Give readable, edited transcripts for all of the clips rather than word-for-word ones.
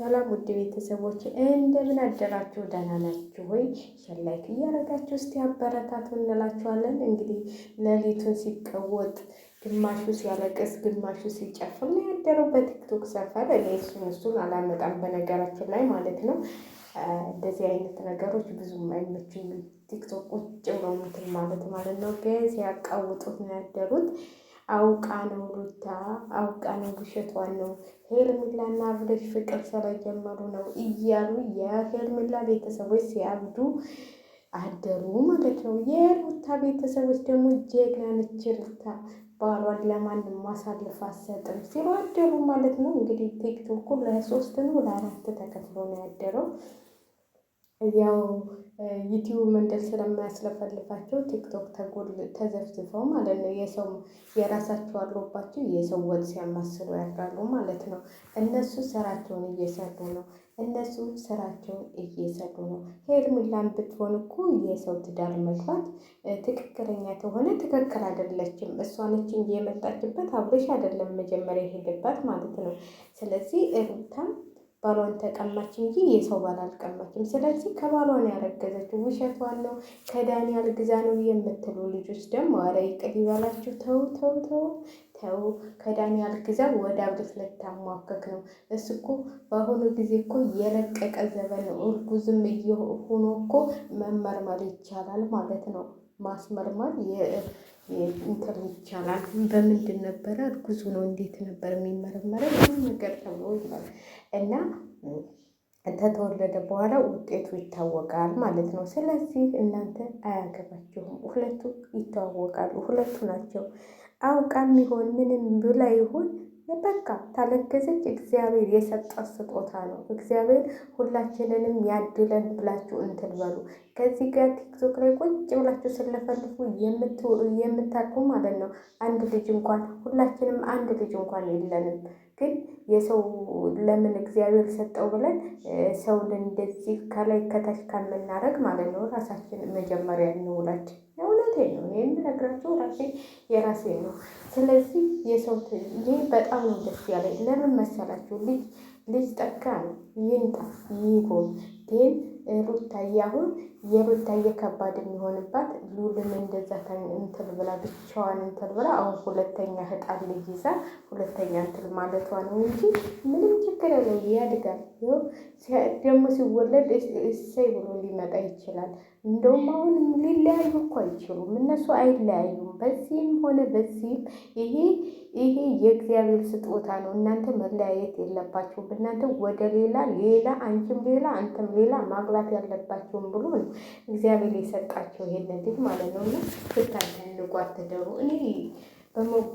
ሰላም ውድ ቤተሰቦች እንደምን አደራችሁ? ደህና ናችሁ ወይ? ላይክ እያደረጋችሁ እስቲ አበረታቱ እንላችኋለን። እንግዲህ ሌሊቱን ሲቀወጥ ግማሹ ሲያለቅስ ግማሹ ሲጨፍር ነው ያደረው በቲክቶክ ሰፈር። እኔ እሱን አላመጣም በነገራችን ላይ ማለት ነው። እንደዚህ አይነት ነገሮች ብዙም አይመቹኝም። ቲክቶክ ቁጭ ብሎ እንትን ማለት ነው። ግን ሲያቃውጡት ነው ያደሩት። አውቃ ነው ሩታ አውቃ ነው ውሸቷን ነው ሄርሜላና አብርሽ ፍቅር ስለጀመሩ ነው እያሉ የሄርሜላ ቤተሰቦች ሲያብዱ አደሩ ማለት ነው። የሩታ ቤተሰቦች ደግሞ ጀግና ነች ሩታ ባሏን ለማንም ማሳልፍ አትሰጥም ሲሉ አደሩ ማለት ነው። እንግዲህ ቲክቶኩ ለሶስት ነው ለአራት ተከፍሎ ነው ያደረው። ያው ዩቲዩብ መንደል ስለማያስለፈልፋቸው ቲክቶክ ተዘፍዝፈው ማለት ነው። የሰው የራሳቸው አለባቸው የሰው ወጥ ሲያማስሉ ያድራሉ ማለት ነው። እነሱ ስራቸውን እየሰሩ ነው። ሄርሜላን ብትሆን እኮ የሰው ትዳር መግባት ትክክለኛ ከሆነ ትክክል አይደለችም። እሷ ነች እንጂ የመጣችበት አብርሽ አይደለም መጀመሪያ የሄደባት ማለት ነው። ስለዚህ ሩታም ባሏን ተቀማች እንጂ የሰው ባል አልቀማችም። ስለዚህ ከባሏን ያረገዘችው ውሸቷን ነው። ከዳኒ አልግዛ ነው የምትሉ ልጆች ደግሞ ኧረ ይቅር ይበላችሁ። ተው ከዳኒ አልግዛ ወደ አብርሽ ልታሟከክ ነው። እሱ እኮ በአሁኑ ጊዜ እኮ የረቀቀ ዘመን ነው። እርጉዝም ሆኖ እኮ መመርመር ይቻላል ማለት ነው። ማስመርመር እንትን ይቻላል። በምንድን ነበረ እርጉዝ ነው እንዴት ነበር የሚመረመረው? ብዙ ነገር ተብሎ ይላል እና ከተወለደ በኋላ ውጤቱ ይታወቃል ማለት ነው። ስለዚህ እናንተ አያገባችሁም። ሁለቱ ይተዋወቃሉ። ሁለቱ ናቸው። አውቃም ይሆን ምንም ብላ ይሆን በቃ ታለገዘች እግዚአብሔር የሰጣት ስጦታ ነው። እግዚአብሔር ሁላችንንም ያድለን ብላችሁ እንትን በሉ። ከዚህ ጋር ቲክቶክ ላይ ቁጭ ብላችሁ ስለፈልፉ የምታውቁ ማለት ነው። አንድ ልጅ እንኳን ሁላችንም አንድ ልጅ እንኳን የለንም። ግን የሰው ለምን እግዚአብሔር ሰጠው ብለን ሰውን እንደዚህ ከላይ ከታች ከምናደርግ ማለት ነው ራሳችን መጀመሪያ እንውላድ። እውነቴን ነው የምነግራችሁ የራሴ ነው። ስለዚህ የሰው ይህ በጣም ነው ደስ ያለኝ። ለምን መሰላችሁ? ልጅ ጠጋ ነው ይንጣ ይሆን ግን ሩታዬ አሁን የሩታዬ ከባድ የሚሆንባት ሉልን እንደዛ እንትን ብላ ብቻዋን እንትን ብላ አሁን ሁለተኛ ህጣን ልጅ ይዛ ሁለተኛ እንትን ማለቷ ነው እንጂ ምንም ችግር የለው ያድጋል። ደግሞ ሲወለድ እሰይ ብሎ ሊመጣ ይችላል። እንደውም አሁን ሊለያዩ እኮ አይችሉም። እነሱ አይለያዩም። በዚህም ሆነ በዚህም ይሄ የእግዚአብሔር ስጦታ ነው። እናንተ መለያየት የለባችሁም። እናንተ ወደ ሌላ አንቺም ሌላ አንተም ሌላ ማግባት ያለባቸውም ብሎ ነው እግዚአብሔር የሰጣቸው ይሄን ልጅ ማለት ነው። እና ብታደንቁ አትደሩ። እኔ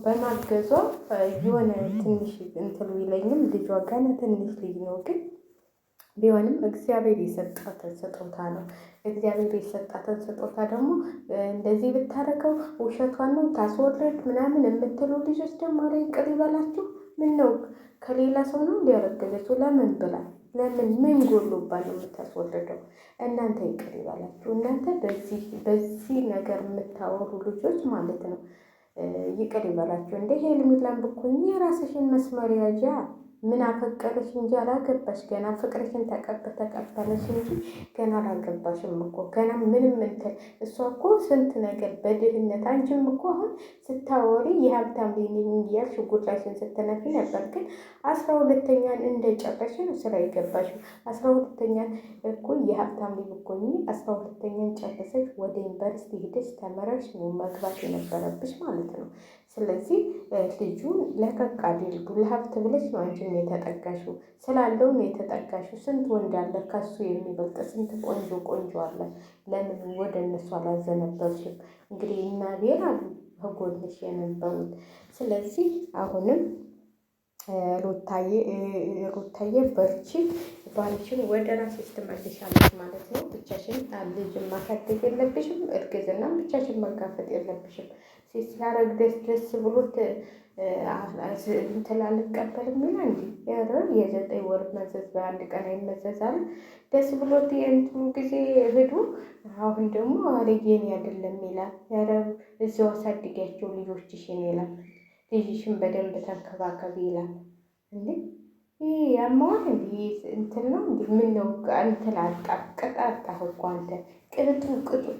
በማገዟ የሆነ ትንሽ እንትሉ ይለኝም። ልጇ ገና ትንሽ ልጅ ነው ግን ቢሆንም እግዚአብሔር የሰጣትን ስጦታ ነው። እግዚአብሔር የሰጣትን ስጦታ ደግሞ እንደዚህ ብታረገው ውሸቷን ነው ታስወርድ ምናምን የምትሉ ልጆች ደግሞ ኧረ ይቅር ይበላችሁ። ምን ነው ከሌላ ሰው ነው እንዲያረገዘችው? ለምን ብላ ምን ጎሎባት ነው የምታስወርደው? እናንተ ይቅር ይበላችሁ። እናንተ በዚህ ነገር የምታወሩ ልጆች ማለት ነው ይቅር ይበላችሁ። እንደ ሄርሜላን ብኮኝ የራስሽን መስመር ያዣ። ምን አፈቀረሽ እንጂ አላገባሽ። ገና ፍቅርሽን ተቀበለሽ እንጂ ገና አላገባሽም እኮ ገና ምንም እንትን። እሷ እኮ ስንት ነገር በድህነት አንቺም እኮ አሁን ስታወሪ የሀብታም ልጅ ነኝ እያልሽ ጉድላሽን ስትነፊ ነበር። ግን 12ኛን እንደጨረሽ ነው ስራ የገባሽው። 12ኛን እኮ የሀብታም ልጅ እኮ 12ኛን ጨርሰሽ ወደ ዩኒቨርሲቲ ሄደሽ ተመረሽ ነው መግባት የነበረብሽ ማለት ነው። ስለዚህ ልጁን ለቀቅ አድርጉ። ለሀብት ብለሽ ነው አንቺም የተጠጋሽው። ስላለው ነው የተጠጋሽው። ስንት ወንድ አለ ከሱ የሚበልጥ ስንት ቆንጆ አለ። ለምን ወደ እነሱ አላዘነበልሽም? እንግዲህ እና ቤል አሉ ከጎንሽ የነበሩት። ስለዚህ አሁንም ሩታዬ በርቺ። ባልሽን ወደ ራስሽ ትመልሻለሽ ማለት ነው። ብቻሽን ልጅን ማሳደግ የለብሽም። እርግዝናም ብቻሽን መጋፈጥ የለብሽም። ሲያረግ ደስ ብሎት እንትን አልቀበልም ይላል እንጂ የ9 ወር መዘዝ በአንድ ቀን አይመዘዛል። ደስ ብሎት የእንትኑ ጊዜ ሄዱ። አሁን ደግሞ አረጌን አይደለም ይላል። ኧረ እዛው አሳድጊያቸው ልጆችሽን ይላል። ልጅሽን በደንብ ተንከባከቢ ይላል። እንዴ ይህ ያማዋል እንዲህ እንትን ነው እንዲህ ምን ነው እንትን ቅጣጣህ እኮ አንተ ቅጡ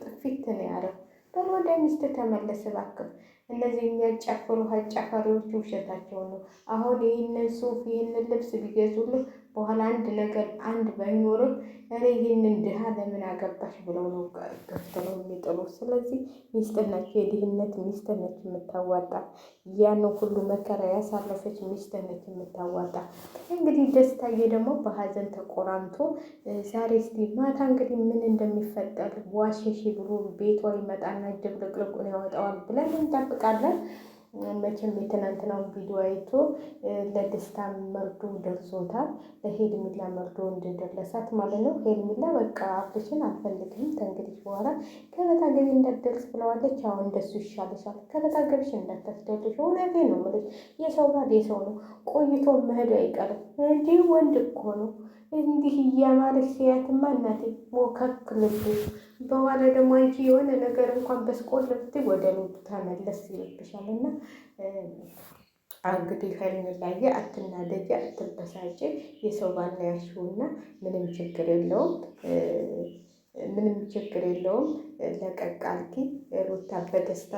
ጥፊት ነው ያለው። በል ወደ ሚስት ተመለስ እባክህ። እነዚህ የሚያጫፍሩ አጫፋሪዎች ውሸታቸው ነው። አሁን ይህንን ሱፍ ይህንን ልብስ ቢገዙልህ በኋላ አንድ ነገር አንድ ባይኖርም እኔ ይህንን ድሃ ለምን አገባሽ ብለው ነው ገፍትረው የሚጥሉ። ስለዚህ ሚስት ነች፣ የድህነት ሚስት ነች የምታዋጣ። ያንን ሁሉ መከራ ያሳለፈች ሚስት ነች የምታዋጣ። እንግዲህ ደስታዬ ደግሞ በሀዘን ተቆራምቶ ዛሬ እስቲ ማታ እንግዲህ ምን እንደሚፈጠር ዋሽሽ ብሎ ቤቷ ይመጣና ድብልቅልቁን ያወጣዋል ብለን እንጠብቃለን። መቼም የትናንትናውን ቪዲዮ አይቶ ለደስታ መርዶ ደርሶታል። ለሄርሜላ መርዶ እንደደረሳት ማለት ነው። ሄርሜላ በቃ አብርሽን አልፈልግም ከእንግዲህ በኋላ ገበታ ገቢ እንዳትደርስ ብለዋለች። አሁን እንደሱ ይሻልሻል፣ ገበታ ገብሽ እንዳታስደርሽ። እውነቴን ነው የምልሽ፣ የሰው ባል የሰው ነው፣ ቆይቶ መሄዱ አይቀርም። እንዲህ ወንድ እኮ ነው። እንዲህ እያማረች ሲያትማ እናቴ ሞከክ ልብ በኋላ ደግሞ አንቺ የሆነ ነገር እንኳን በስቆልፍት ወደ ልቡ ተመለስ ይልብሻል። እና እንግዲህ ሄርሜላዬ አትናደጂ፣ አትበሳጭ። የሰው ባል ነው ያልሽውና ምንም ችግር የለውም፣ ምንም ችግር የለውም። ለቀቅ አድርጊ። ሩታ በደስታ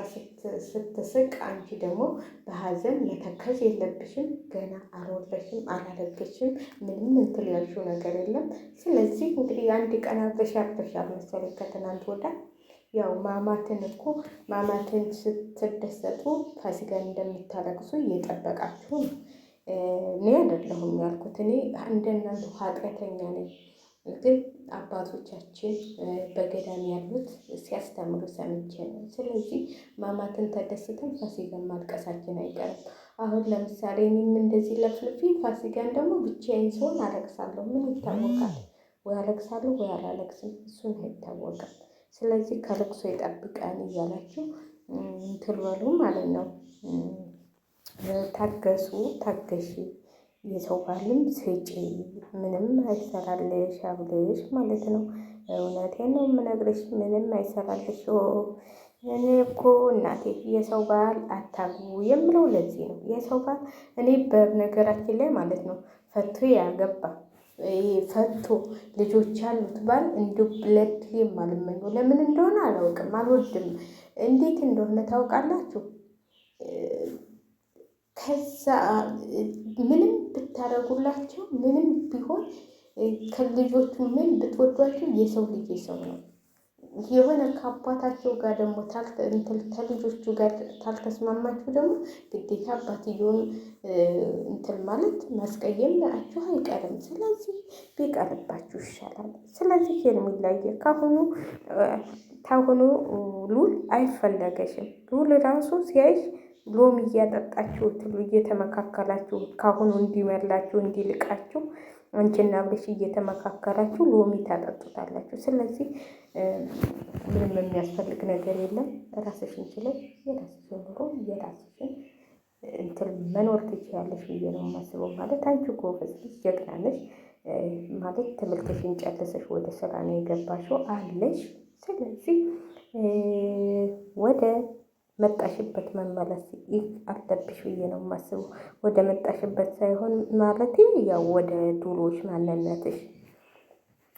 ስትስቅ አንቺ ደግሞ በሀዘን መተከዝ የለብሽም። ገና አልወለድሽም፣ አላለገሽም፣ ምንም እንትን ያልሽው ነገር የለም። ስለዚህ እንግዲህ አንድ ቀን አብረሻል መሰለኝ ከትናንት ወዳ ያው ማማትን እኮ ማማትን ስትደሰቱ ፋሲካን እንደምታለቅሱ እየጠበቃችሁ ነው። እኔ አይደለሁም ያልኩት፣ እኔ እንደናንተ ኃጢአተኛ ነኝ። ግን አባቶቻችን በገዳም ያሉት ሲያስተምሩ ሰምቼ ነው። ስለዚህ ማማትን ተደስተን ፋሲካን ማልቀሳችን አይቀርም። አሁን ለምሳሌ እኔም እንደዚህ ለፍልፊ ፋሲካን ደግሞ ብቻዬን ስሆን አለቅሳለሁ። ምን ይታወቃል? ወይ አለቅሳለሁ ወይ አላለቅስም፣ እሱን አይታወቅም። ስለዚህ ከልቅሶ ይጠብቀን እያላችሁ እንትን በሉ ማለት ነው። ታገሱ፣ ታገሺ። የሰው ባልም ስጪ፣ ምንም አይሰራልሽ አብልሽ ማለት ነው። እውነቴን ነው የምነግርሽ፣ ምንም አይሰራልሽ። እኔ እኮ እናቴ የሰው ባል አታግቡ የምለው ለዚህ ነው። የሰው ባል እኔ በነገራችን ላይ ማለት ነው ፈቶ ያገባ ፈቶ ልጆች ያሉት ባል እንዲሁ ለድሌም አልመኘው። ለምን እንደሆነ አላውቅም፣ አልወድም። እንዴት እንደሆነ ታውቃላችሁ? ከዛ ምንም ብታደርጉላቸው ምንም ቢሆን ከልጆቹ ምን ብትወዷቸው የሰው ልጅ የሰው ነው። የሆነ ከአባታቸው ጋር ደግሞ ከልጆቹ ጋር ታልተስማማችሁ ደግሞ ግዴታ አባትየውን እንትን ማለት ማስቀየማችሁ አይቀርም። ስለዚህ ቢቀርባችሁ ይሻላል። ስለዚህ ሄርሜላዬ ካሁኑ ሉል አይፈለገሽም። ሉል ራሱ ሲያይሽ ሎሚ እያጠጣችሁት እየተመካከላችሁ ካሁኑ እንዲመላችሁ እንዲልቃችሁ አንቺና አብርሽ እየተመካከላችሁ ሎሚ ታጠጡታላችሁ። ስለዚህ ምንም የሚያስፈልግ ነገር የለም። ራስሽን ችለሽ የራስሽን ኑሮ የራስሽን እንትን መኖር ትችያለሽ ብዬ ነው የማስበው። ማለት አንቺ ጎበዝ ልጅ ጀግና ነሽ ማለት ትምህርትሽን ጨርሰሽ ወደ ስራ ነው የገባሽው አለሽ። ስለዚህ ወደ መጣሽበት መመለስ አለብሽ ብዬ ነው የማስበው። ወደ መጣሽበት ሳይሆን ማለት ያው ወደ ዱሮሽ ማንነትሽ።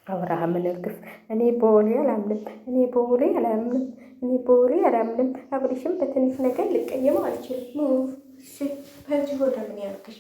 አብርሃምን እርግፍ እኔ በወሬ አላምንም፣ እኔ በወሬ አላምንም፣ እኔ በወሬ አላምንም። አብርሽም በትንሽ ነገር ልቀየመው አልችልም። በዚህ ወደ ምን ያልክሽ